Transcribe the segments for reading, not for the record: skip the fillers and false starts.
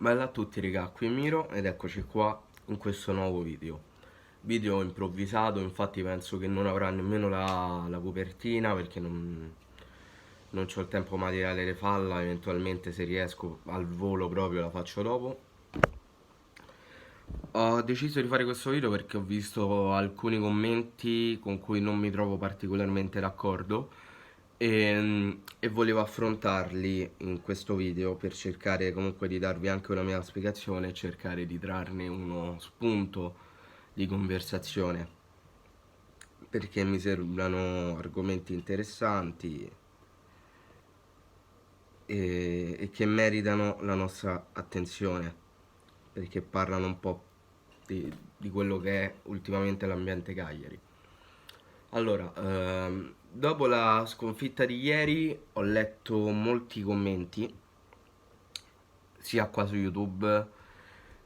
Bella a tutti raga, qui Miro ed eccoci qua in questo nuovo video improvvisato, infatti penso che non avrà nemmeno la copertina perché non c'ho il tempo materiale di farla, eventualmente se riesco al volo proprio la faccio dopo. Ho deciso di fare questo video perché ho visto alcuni commenti con cui non mi trovo particolarmente d'accordo e volevo affrontarli in questo video per cercare comunque di darvi anche una mia spiegazione e cercare di trarne uno spunto di conversazione perché mi sembrano argomenti interessanti e che meritano la nostra attenzione perché parlano un po' di quello che è ultimamente l'ambiente Cagliari. Allora, dopo la sconfitta di ieri ho letto molti commenti, sia qua su YouTube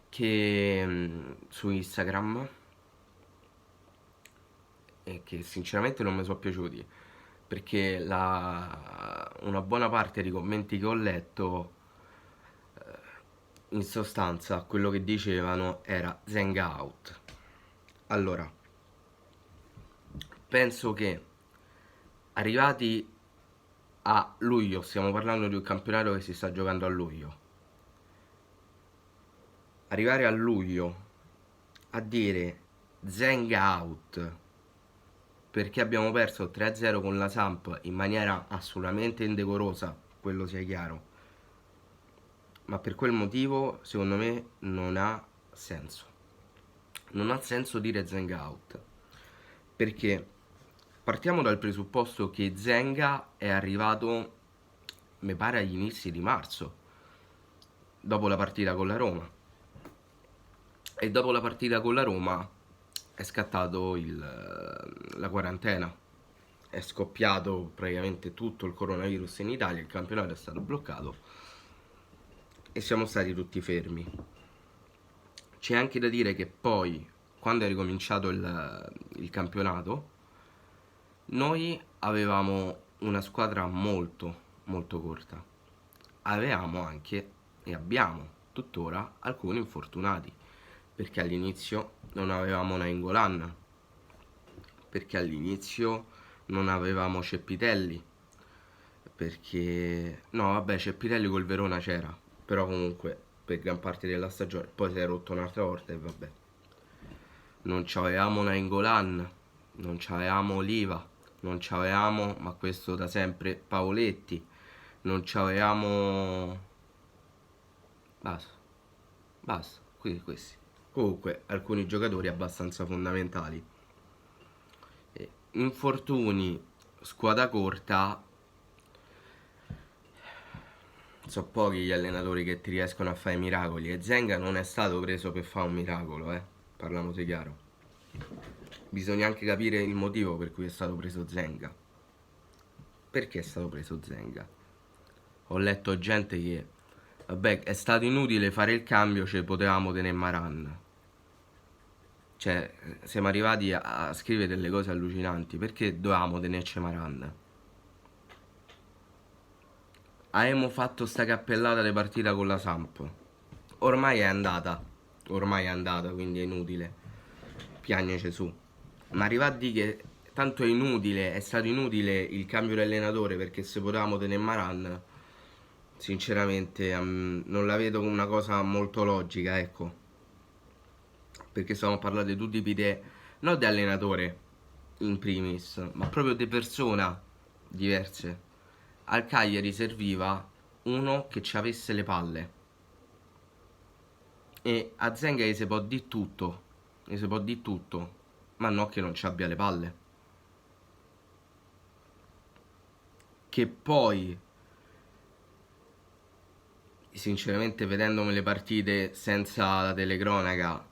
che su Instagram, e che sinceramente non mi sono piaciuti, perché una buona parte dei commenti che ho letto, in sostanza, quello che dicevano era Zenga out. Allora, penso che arrivati a luglio, stiamo parlando di un campionato che si sta giocando a luglio, arrivare a luglio a dire Zenga out perché abbiamo perso 3-0 con la Samp in maniera assolutamente indecorosa, quello sia chiaro, ma per quel motivo secondo me non ha senso. Non ha senso dire Zenga out perché partiamo dal presupposto che Zenga è arrivato, mi pare, agli inizi di marzo, dopo la partita con la Roma. E dopo la partita con la Roma è scattato la quarantena. È scoppiato praticamente tutto il coronavirus in Italia, il campionato è stato bloccato e siamo stati tutti fermi. C'è anche da dire che poi, quando è ricominciato il campionato, noi avevamo una squadra molto molto corta. Avevamo anche e abbiamo tuttora alcuni infortunati, perché all'inizio non avevamo Nainggolan, perché all'inizio non avevamo Ceppitelli, perché no vabbè, Ceppitelli col Verona c'era, però comunque per gran parte della stagione poi si è rotto un'altra volta e vabbè. Non c'avevamo Nainggolan, non c'avevamo Oliva, non c'avevamo, ma questo da sempre, Paoletti, non c'avevamo, basta, basta, questi. Comunque alcuni giocatori abbastanza fondamentali. Infortuni, squadra corta, sono pochi gli allenatori che ti riescono a fare miracoli e Zenga non è stato preso per fare un miracolo, parliamoci chiaro. Bisogna anche capire il motivo per cui è stato preso Zenga. Perché è stato preso Zenga? Ho letto gente che, vabbè, è stato inutile fare il cambio, cioè potevamo tenere Maran. Cioè, siamo arrivati a scrivere delle cose allucinanti. Perché dovevamo tenerci Maran? Abbiamo fatto sta cappellata di partita con la Samp. Ormai è andata, quindi è inutile piagnece su. Ma arriva a dire che tanto è inutile, è stato inutile il cambio di allenatore perché se potevamo tenere Maran, sinceramente non la vedo come una cosa molto logica, ecco. Perché stiamo parlando di tutti i te, non di allenatore in primis, ma proprio di persona diverse. Al Cagliari serviva uno che ci avesse le palle. E a Zenga gli si può di tutto, gli si può di tutto, ma no che non ci abbia le palle. Che poi, sinceramente, vedendomi le partite senza la telecronaca,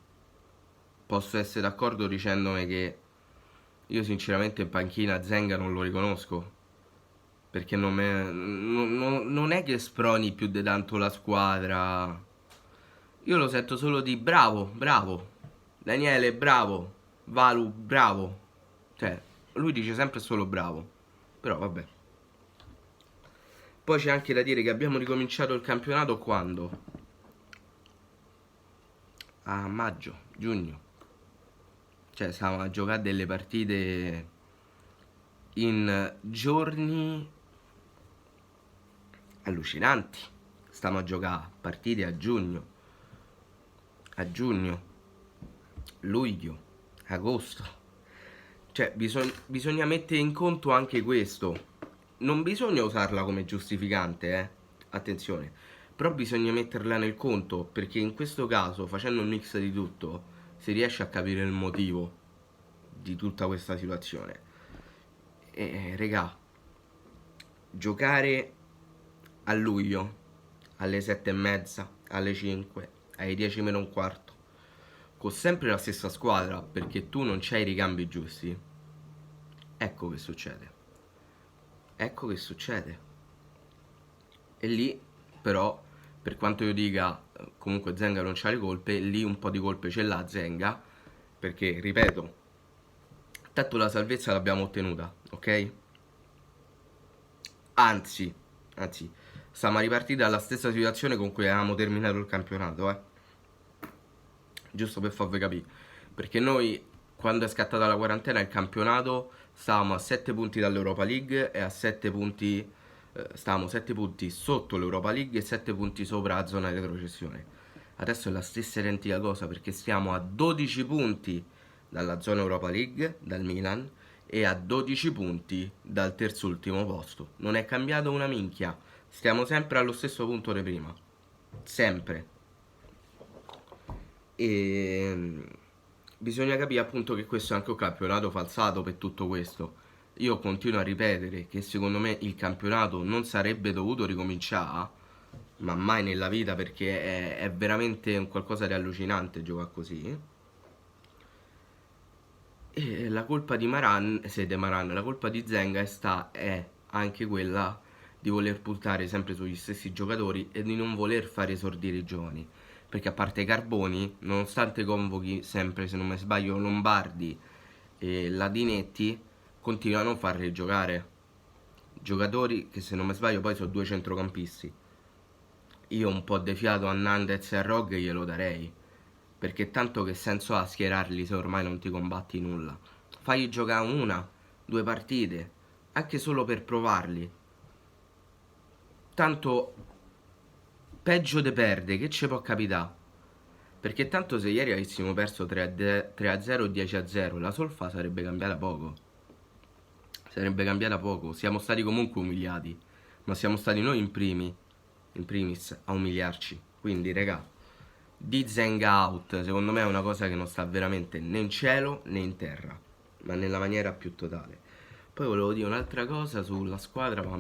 posso essere d'accordo dicendomi che io sinceramente in panchina Zenga non lo riconosco. Perché non è che sproni più di tanto la squadra. Io lo sento solo di bravo, bravo. Daniele, bravo. Valu, bravo. Cioè, lui dice sempre solo bravo. Però vabbè. Poi c'è anche da dire che abbiamo ricominciato il campionato quando? a maggio, giugno. Cioè stavamo a giocare delle partite in giorni allucinanti. Stiamo a giocare partite a giugno, luglio, agosto. Cioè bisogna mettere in conto anche questo. Non bisogna usarla come giustificante, attenzione. Però bisogna metterla nel conto, perché in questo caso, facendo un mix di tutto, si riesce a capire il motivo di tutta questa situazione. E regà, giocare a luglio alle 7:30, alle 5, alle 10 meno un quarto, con sempre la stessa squadra perché tu non c'hai i ricambi giusti, ecco che succede. Ecco che succede. E lì, però, per quanto io dica, comunque Zenga non c'ha le colpe, lì un po' di colpe ce l'ha Zenga, perché, ripeto, tanto la salvezza l'abbiamo ottenuta, ok? Anzi, anzi, siamo ripartiti dalla stessa situazione con cui avevamo terminato il campionato, giusto per farvi capire. Perché noi, quando è scattata la quarantena, il campionato, stavamo a 7 punti dall'Europa League e a 7 punti, stavamo 7 punti sotto l'Europa League e 7 punti sopra la zona di retrocessione. Adesso è la stessa identica cosa perché stiamo a 12 punti dalla zona Europa League, dal Milan, e a 12 punti dal terzultimo posto. Non è cambiato una minchia, stiamo sempre allo stesso punto di prima. Sempre. E bisogna capire appunto che questo è anche un campionato falsato per tutto questo. Io continuo a ripetere che secondo me il campionato non sarebbe dovuto ricominciare, ma mai nella vita, perché è veramente un qualcosa di allucinante giocare così. E la colpa di Maran, se de Maran, la colpa di Zenga è anche quella di voler puntare sempre sugli stessi giocatori e di non voler fare esordire i giovani. Perché a parte Carboni, nonostante convochi sempre, se non mi sbaglio, Lombardi e Ladinetti, continua a non farli giocare. Giocatori che, se non mi sbaglio, poi sono due centrocampisti. Io un po' defiato a Nandez e a Rog glielo darei. Perché tanto che senso ha schierarli se ormai non ti combatti nulla? Fagli giocare una, due partite, anche solo per provarli. Tanto peggio de perde, che ci può capitare? Perché tanto se ieri avessimo perso 3-0 o 10-0, la solfa sarebbe cambiata poco. Sarebbe cambiata poco. Siamo stati comunque umiliati. Ma siamo stati noi in primis, a umiliarci. Quindi, regà, di Zenga out, secondo me è una cosa che non sta veramente né in cielo né in terra, ma nella maniera più totale. Poi volevo dire un'altra cosa sulla squadra, ma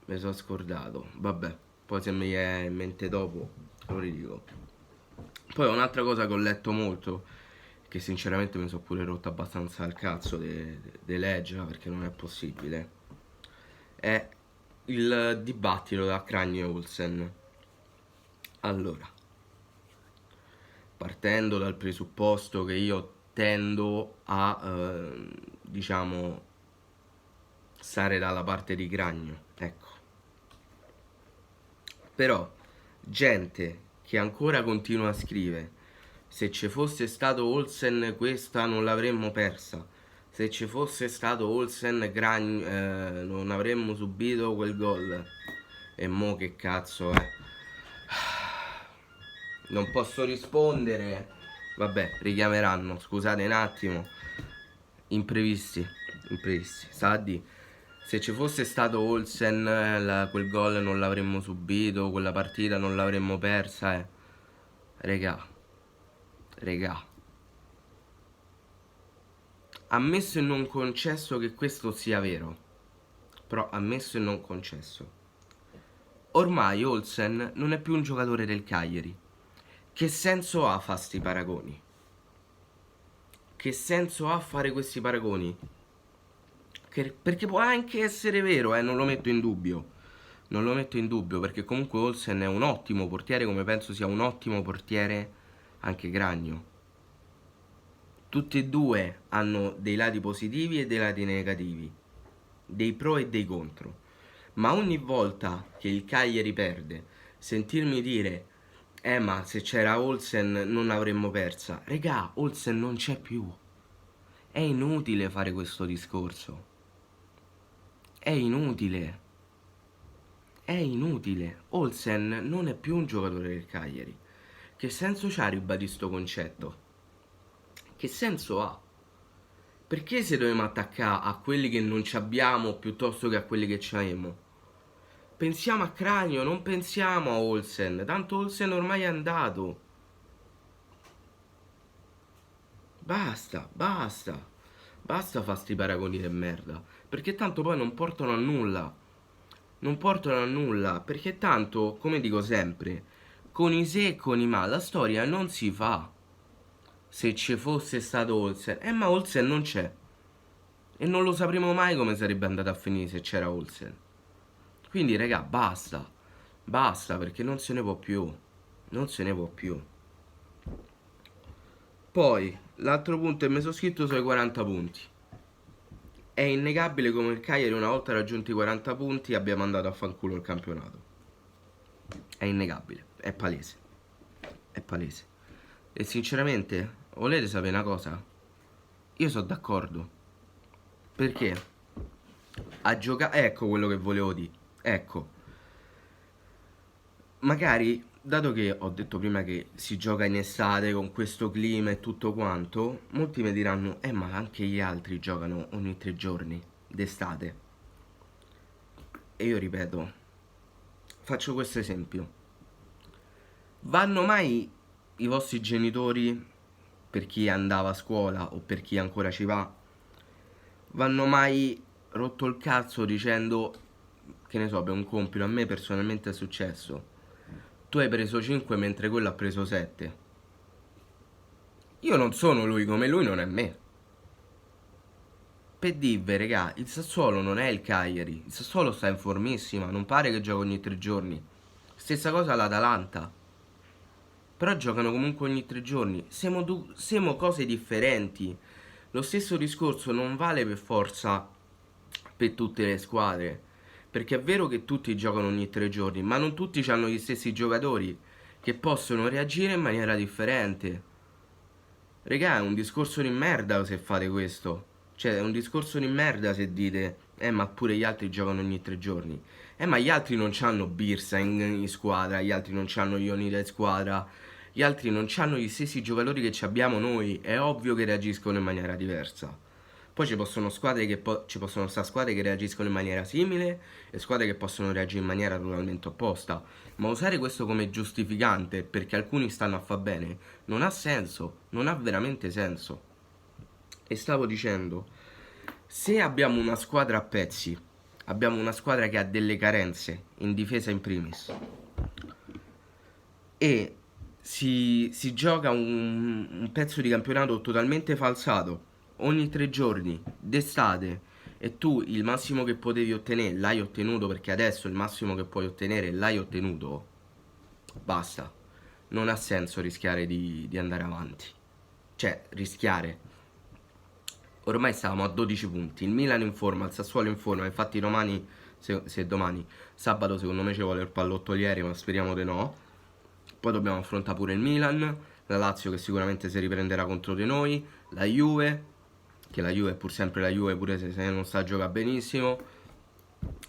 mi sono scordato. Vabbè, poi se mi è in mente dopo lo ridico. Poi un'altra cosa che ho letto molto, che sinceramente mi sono pure rotto abbastanza al cazzo de legge, perché non è possibile, è il dibattito da Cragni e Olsen. Allora, partendo dal presupposto che io tendo a, diciamo, stare dalla parte di Cragno, ecco. Però, gente che ancora continua a scrivere, se ci fosse stato Olsen questa non l'avremmo persa, se ci fosse stato Olsen non avremmo subito quel gol. E mo che cazzo è? Non posso rispondere. Vabbè, richiameranno, scusate un attimo. Imprevisti, imprevisti. Sadi, se ci fosse stato Olsen, quel gol non l'avremmo subito, quella partita non l'avremmo persa, eh. Regà, regà. Ammesso e non concesso che questo sia vero, però ammesso e non concesso. Ormai Olsen non è più un giocatore del Cagliari. Che senso ha fare sti paragoni? Che senso ha fare questi paragoni? Perché può anche essere vero, non lo metto in dubbio. Non lo metto in dubbio perché comunque Olsen è un ottimo portiere, come penso sia un ottimo portiere anche Gragno. Tutti e due hanno dei lati positivi e dei lati negativi, dei pro e dei contro. Ma ogni volta che il Cagliari perde, sentirmi dire Ma se c'era Olsen non avremmo persa. Regà, Olsen non c'è più. È inutile fare questo discorso. È inutile. È inutile. Olsen non è più un giocatore del Cagliari. Che senso c'ha ribadire sto concetto? Che senso ha? Perché se dobbiamo attaccare a quelli che non ci abbiamo piuttosto che a quelli che ci abbiamo? Pensiamo a Cranio, non pensiamo a Olsen. Tanto Olsen ormai è andato. Basta, basta. Basta fa sti paragoni di merda. Perché tanto poi non portano a nulla. Non portano a nulla. Perché tanto, come dico sempre, con i se e con i ma la storia non si fa. Se ci fosse stato Olsen. Ma Olsen non c'è. E non lo sapremo mai come sarebbe andato a finire se c'era Olsen. Quindi, raga, basta. Basta perché non se ne può più. Non se ne può più. Poi, l'altro punto che mi sono scritto sono i 40 punti. È innegabile come il Cagliari una volta raggiunti i 40 punti abbia mandato a fanculo il campionato. È innegabile, è palese. È palese. E sinceramente, volete sapere una cosa? Io sono d'accordo. Perché? A giocare... Ecco quello che volevo dire. Ecco. Magari, dato che ho detto prima che si gioca in estate con questo clima e tutto quanto, molti mi diranno, ma anche gli altri giocano ogni 3 giorni d'estate. E io ripeto, faccio questo esempio. Vanno mai i vostri genitori, per chi andava a scuola o per chi ancora ci va, vanno mai rotto il cazzo dicendo, che ne so, per un compito, a me personalmente è successo, tu hai preso 5 mentre quello ha preso 7. Io non sono lui come lui non è me. Per dirvi, regà, il Sassuolo non è il Cagliari. Il Sassuolo sta in formissima, non pare che gioca ogni 3 giorni. Stessa cosa l'Atalanta. Però giocano comunque ogni 3 giorni. Siamo cose differenti. Lo stesso discorso non vale per forza per tutte le squadre. Perché è vero che tutti giocano ogni 3 giorni, ma non tutti hanno gli stessi giocatori che possono reagire in maniera differente. Regà, è un discorso di merda se fate questo. Cioè, è un discorso di merda se dite, ma pure gli altri giocano ogni 3 giorni. Ma gli altri non c'hanno Birsa in squadra, gli altri non c'hanno Ionida in squadra, gli altri non c'hanno gli stessi giocatori che ci abbiamo noi. È ovvio che reagiscono in maniera diversa. Poi ci possono stare squadre che reagiscono in maniera simile e squadre che possono reagire in maniera totalmente opposta. Ma usare questo come giustificante perché alcuni stanno a fa bene non ha senso, non ha veramente senso. E stavo dicendo, se abbiamo una squadra a pezzi, abbiamo una squadra che ha delle carenze, in difesa in primis, e si gioca un pezzo di campionato totalmente falsato ogni 3 giorni d'estate e tu il massimo che potevi ottenere l'hai ottenuto perché adesso il massimo che puoi ottenere l'hai ottenuto, basta. Non ha senso rischiare di andare avanti. Cioè, rischiare. Ormai stavamo a 12 punti. Il Milan in forma, il Sassuolo in forma. Infatti domani, se domani, sabato secondo me ci vuole il pallottoliere, ma speriamo di no. Poi dobbiamo affrontare pure il Milan, la Lazio che sicuramente si riprenderà contro di noi, la Juve, che la Juve è pur sempre la Juve pure se non sta a giocare benissimo,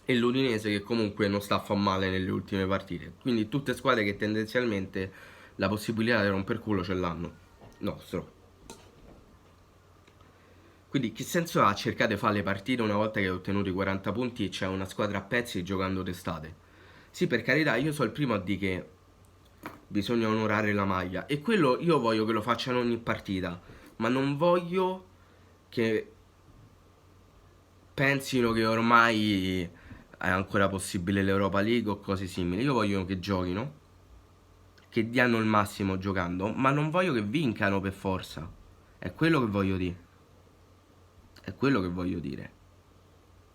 e l'Udinese che comunque non sta a far male nelle ultime partite. Quindi tutte squadre che tendenzialmente la possibilità di romper culo ce l'hanno. Nostro. Quindi che senso ha cercare di fare le partite una volta che hai ottenuto i 40 punti e c'è una squadra a pezzi giocando d'estate? Sì, per carità, io sono il primo a dire che bisogna onorare la maglia e quello io voglio che lo facciano ogni partita, ma non voglio che pensino che ormai è ancora possibile l'Europa League o cose simili. Io voglio che giochino, che diano il massimo giocando, ma non voglio che vincano per forza. È quello che voglio dire. È quello che voglio dire.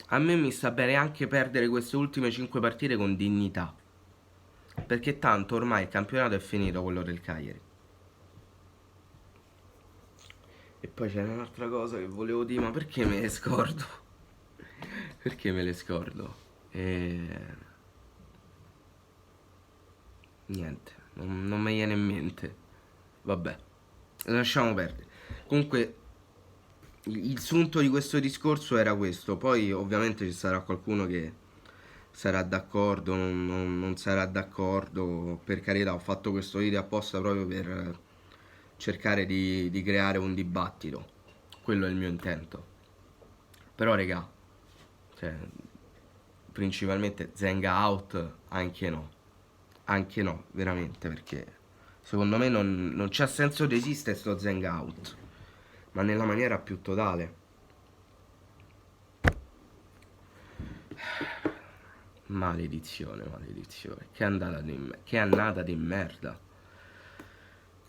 A me mi sta bene anche perdere queste ultime 5 partite con dignità. Perché tanto ormai il campionato è finito, quello del Cagliari. E poi c'era un'altra cosa che volevo dire, ma perché me le scordo? Perché me le scordo? Niente, non mi viene in mente. Vabbè, lasciamo perdere. Comunque, il sunto di questo discorso era questo. Poi, ovviamente, ci sarà qualcuno che sarà d'accordo, non sarà d'accordo. Per carità, ho fatto questo video apposta proprio per cercare di creare un dibattito. Quello è il mio intento. Però, regà, cioè, principalmente Zenga out, anche no, veramente, perché secondo me non c'ha senso di esistere sto Zenga out, ma nella maniera più totale. Maledizione, maledizione, che annata di merda,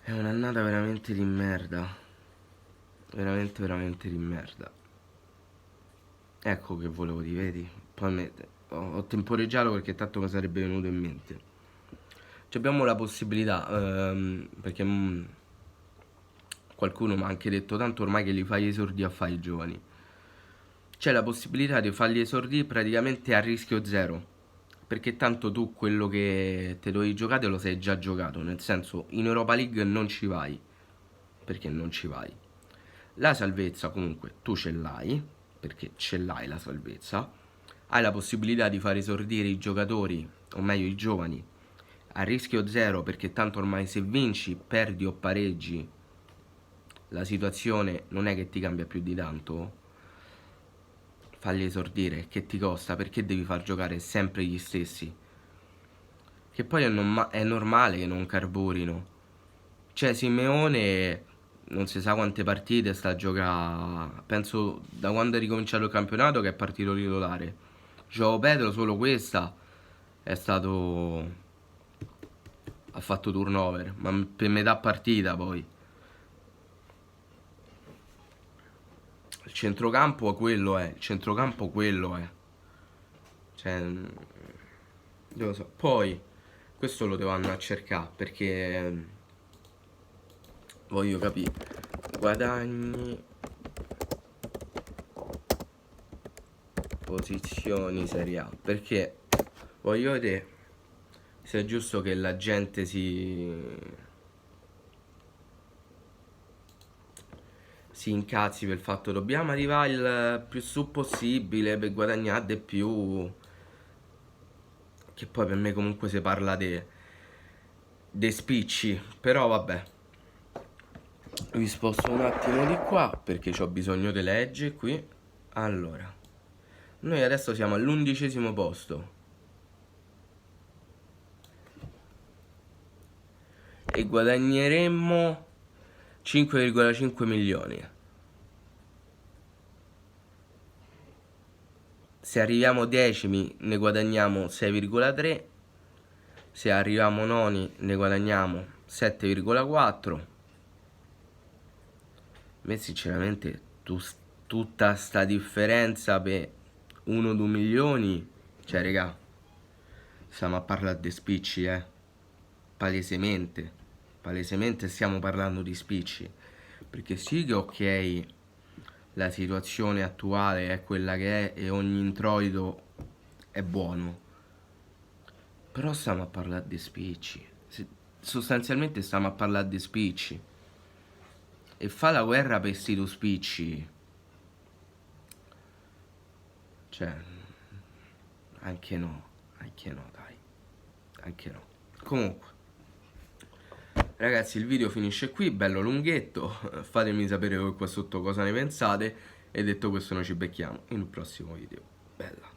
è un'annata veramente di merda, veramente veramente di merda. Ecco che volevo dire, vedi? Poi ho temporeggiato perché tanto mi sarebbe venuto in mente. Abbiamo la possibilità, perché qualcuno mi ha anche detto, tanto ormai che li fai esordi a fare i giovani. C'è la possibilità di farli esordire praticamente a rischio zero. Perché tanto tu quello che te dovevi giocare lo sei già giocato. Nel senso, in Europa League non ci vai. Perché non ci vai. La salvezza comunque tu ce l'hai. Perché ce l'hai la salvezza. Hai la possibilità di far esordire i giocatori, o meglio i giovani, a rischio zero, perché tanto ormai se vinci, perdi o pareggi, la situazione non è che ti cambia più di tanto. Falli esordire, che ti costa? Perché devi far giocare sempre gli stessi? Che poi è normale che non carburino. Cioè Simeone non si sa quante partite sta a giocare. Penso da quando è ricominciato il campionato che è partito titolare. João Pedro solo questa è stato... ha fatto turnover, ma per metà partita poi. Il centrocampo quello è, il centrocampo quello è. Cioè, non lo so. Poi, questo lo devo andare a cercare perché voglio capire. Guadagni, posizioni Serie A. Perché voglio vedere se è giusto che la gente si incazzi per il fatto dobbiamo arrivare il più su possibile per guadagnare di più. Che poi per me comunque si parla dei spicci. Però vabbè. Vi sposto un attimo di qua perché ho bisogno di legge qui. Allora, noi adesso siamo all'11° posto e guadagneremmo 5,5 milioni. Se arriviamo decimi ne guadagniamo 6,3. Se arriviamo noni ne guadagniamo 7,4. A me sinceramente tutta sta differenza per 1-2 milioni, cioè regà, stiamo a parlare di spicci, palesemente, palesemente stiamo parlando di spicci, perché sì che ok, la situazione attuale è quella che è e ogni introito è buono, però stiamo a parlare di spicci, sostanzialmente stiamo a parlare di spicci, e fa la guerra per sti due spicci, cioè, anche no, dai, anche no. Comunque, ragazzi, il video finisce qui, bello lunghetto. Fatemi sapere voi qua sotto cosa ne pensate. E detto questo, noi ci becchiamo in un prossimo video. Bella.